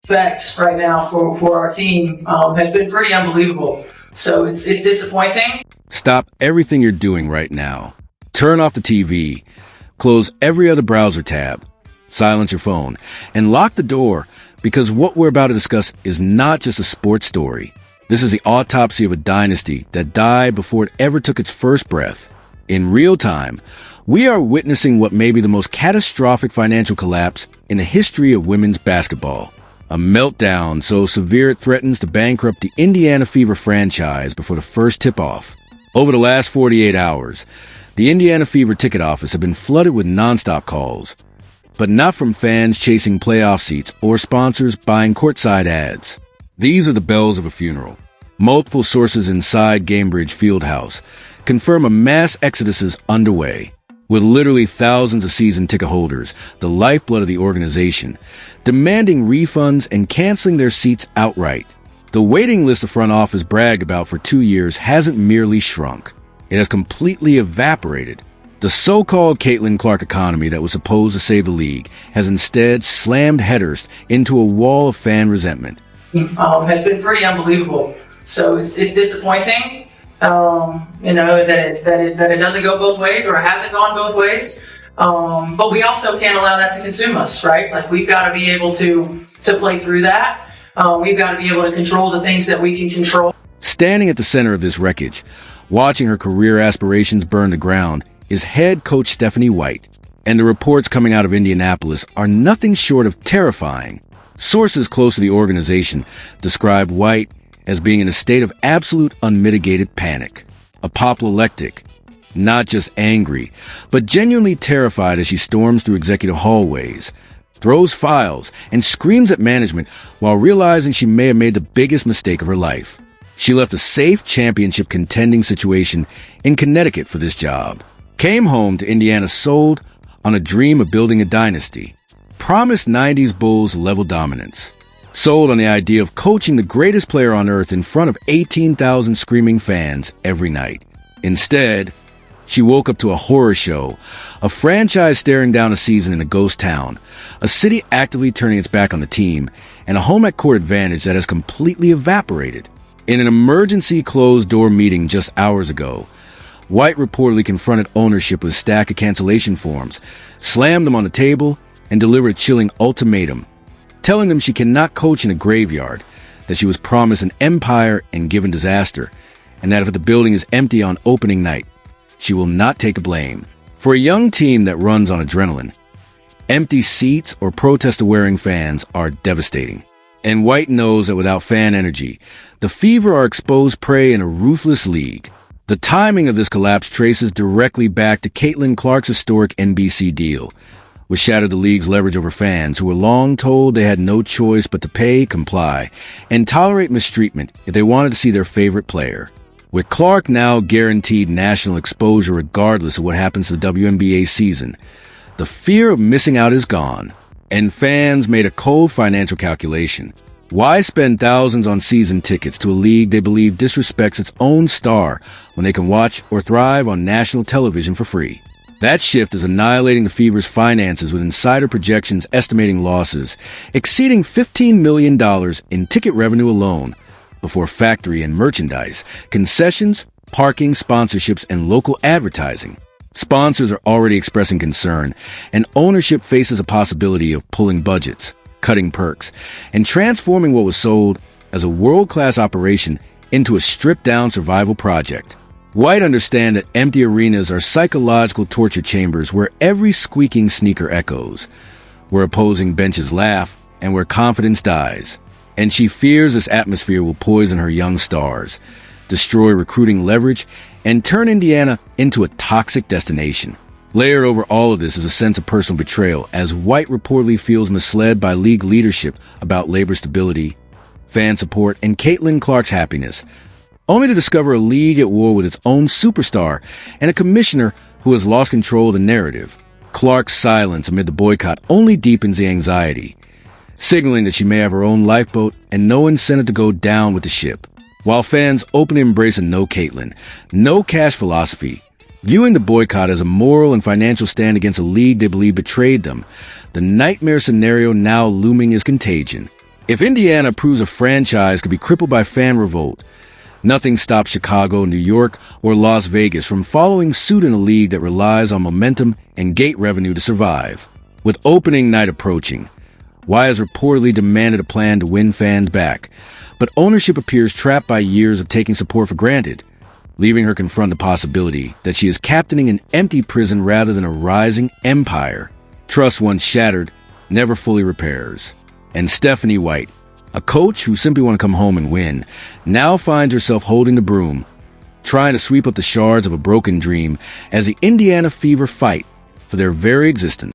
effect right now for our team has been pretty unbelievable. So it's disappointing. Stop everything you're doing right now. Turn off the TV, close every other browser tab, silence your phone, and lock the door, because what we're about to discuss is not just a sports story. This is the autopsy of a dynasty that died before it ever took its first breath. In real time, we are witnessing what may be the most catastrophic financial collapse in the history of women's basketball. A meltdown so severe it threatens to bankrupt the Indiana Fever franchise before the first tip-off. Over the last 48 hours, the Indiana Fever ticket office has been flooded with nonstop calls, but not from fans chasing playoff seats or sponsors buying courtside ads. These are the bells of a funeral. Multiple sources inside Gamebridge Fieldhouse confirm a mass exodus is underway, with literally thousands of season ticket holders, the lifeblood of the organization, demanding refunds and canceling their seats outright. The waiting list the front office bragged about for 2 years hasn't merely shrunk. It has completely evaporated. The so-called Caitlin Clark economy that was supposed to save the league has instead slammed headers into a wall of fan resentment. Has been pretty unbelievable. So it's disappointing, that it doesn't go both ways, or it hasn't gone both ways. But we also can't allow that to consume us, right? Like, we've got to be able to play through that. We've got to be able to control the things that we can control. Standing at the center of this wreckage, watching her career aspirations burn to ground, is head coach Stephanie White. And the reports coming out of Indianapolis are nothing short of terrifying. Sources close to the organization describe White as being in a state of absolute unmitigated panic. Apoplectic, not just angry, but genuinely terrified as she storms through executive hallways, throws files, and screams at management while realizing she may have made the biggest mistake of her life. She left a safe championship contending situation in Connecticut for this job. Came home to Indiana sold on a dream of building a dynasty. Promised 90s Bulls level dominance. Sold on the idea of coaching the greatest player on earth in front of 18,000 screaming fans every night. Instead, she woke up to a horror show, a franchise staring down a season in a ghost town, a city actively turning its back on the team, and a home-at-court advantage that has completely evaporated. In an emergency closed-door meeting just hours ago, White reportedly confronted ownership with a stack of cancellation forms, slammed them on the table, and delivered a chilling ultimatum, telling them she cannot coach in a graveyard, that she was promised an empire and given disaster, and that if the building is empty on opening night, she will not take the blame. For a young team that runs on adrenaline, empty seats or protester-wearing fans are devastating. And White knows that without fan energy, the Fever are exposed prey in a ruthless league. The timing of this collapse traces directly back to Caitlin Clark's historic NBC deal, which shattered the league's leverage over fans who were long told they had no choice but to pay, comply, and tolerate mistreatment if they wanted to see their favorite player. With Clark now guaranteed national exposure regardless of what happens to the WNBA season, the fear of missing out is gone, and fans made a cold financial calculation. Why spend thousands on season tickets to a league they believe disrespects its own star when they can watch or thrive on national television for free? That shift is annihilating the Fever's finances, with insider projections estimating losses exceeding $15 million in ticket revenue alone, before factory and merchandise, concessions, parking, sponsorships, and local advertising. Sponsors are already expressing concern, and ownership faces a possibility of pulling budgets, cutting perks, and transforming what was sold as a world-class operation into a stripped-down survival project. White understand that empty arenas are psychological torture chambers where every squeaking sneaker echoes, where opposing benches laugh, and where confidence dies. And she fears this atmosphere will poison her young stars, destroy recruiting leverage, and turn Indiana into a toxic destination. Layered over all of this is a sense of personal betrayal, as White reportedly feels misled by league leadership about labor stability, fan support, and Caitlin Clark's happiness, only to discover a league at war with its own superstar and a commissioner who has lost control of the narrative. Clark's silence amid the boycott only deepens the anxiety, signaling that she may have her own lifeboat and no incentive to go down with the ship. While fans openly embrace a no Caitlin, no cash philosophy, viewing the boycott as a moral and financial stand against a league they believe betrayed them, the nightmare scenario now looming is contagion. If Indiana proves a franchise could be crippled by fan revolt, nothing stops Chicago, New York, or Las Vegas from following suit in a league that relies on momentum and gate revenue to survive. With opening night approaching, Y has reportedly demanded a plan to win fans back, but ownership appears trapped by years of taking support for granted, leaving her confront the possibility that she is captaining an empty prison rather than a rising empire. Trust once shattered never fully repairs. And Stephanie White, a coach who simply want to come home and win, now finds herself holding the broom, trying to sweep up the shards of a broken dream as the Indiana Fever fight for their very existence.